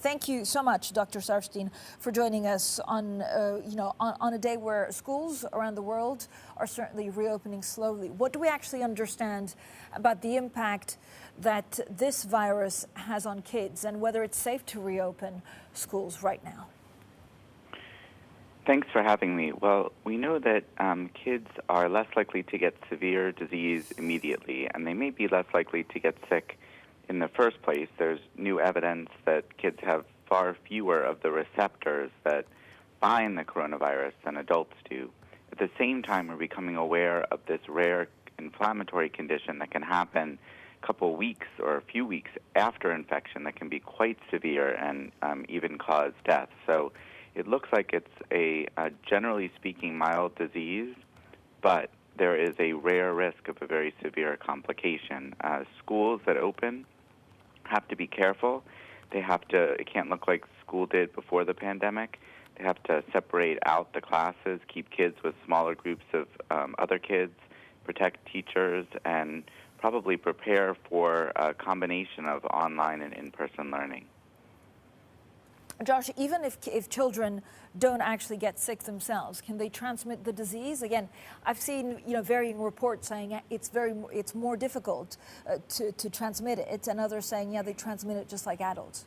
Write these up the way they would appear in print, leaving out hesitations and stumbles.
Thank you so much, Dr. Sharfstein, for joining us on, on a day where schools around the world are certainly reopening slowly. What do we actually understand about the impact that this virus has on kids and whether it's safe to reopen schools right now? Thanks for having me. Well, we know that kids are less likely to get severe disease immediately, and they may be less likely to get sick in the first place. There's new evidence that kids have far fewer of the receptors that bind the coronavirus than adults do. At the same time, we're becoming aware of this rare inflammatory condition that can happen a couple weeks or a few weeks after infection that can be quite severe and even cause death. So it looks like it's a generally speaking mild disease, but there is a rare risk of a very severe complication. Schools that open have to be careful. They have to, it can't look like school did before the pandemic. They have to separate out the classes, keep kids with smaller groups of other kids, protect teachers, and probably prepare for a combination of online and in-person learning. Josh, even if children don't actually get sick themselves, can they transmit the disease? Again, I've seen varying reports saying it's more difficult to transmit it, and others saying they transmit it just like adults.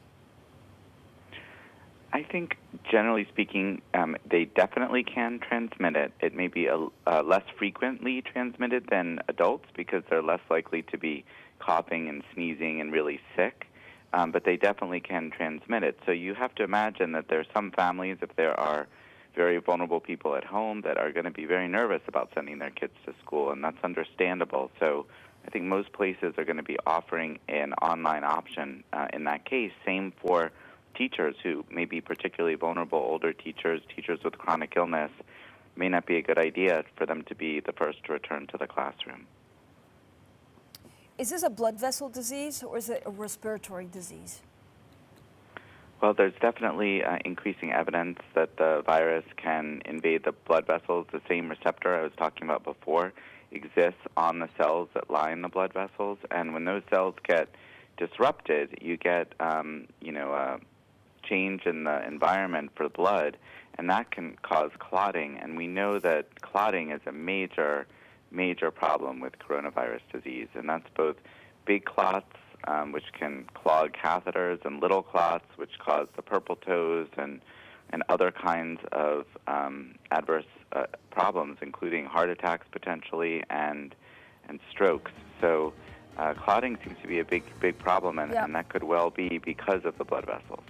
I think generally speaking, they definitely can transmit it. It may be less frequently transmitted than adults because they're less likely to be coughing and sneezing and really sick. But they definitely can transmit it. So you have to imagine that there are some families, if there are very vulnerable people at home, that are going to be very nervous about sending their kids to school, and that's understandable. So I think most places are going to be offering an online option in that case. Same for teachers who may be particularly vulnerable, older teachers, teachers with chronic illness. May not be a good idea for them to be the first to return to the classroom. Is this a blood vessel disease or is it a respiratory disease? Well, there's definitely increasing evidence that the virus can invade the blood vessels. The same receptor I was talking about before exists on the cells that line the blood vessels. And when those cells get disrupted, you get, a change in the environment for blood, and that can cause clotting. And we know that clotting is a major problem with coronavirus disease, and that's both big clots, which can clog catheters, and little clots, which cause the purple toes and other kinds of adverse problems, including heart attacks potentially and strokes. So clotting seems to be a big problem, and that could well be because of the blood vessels.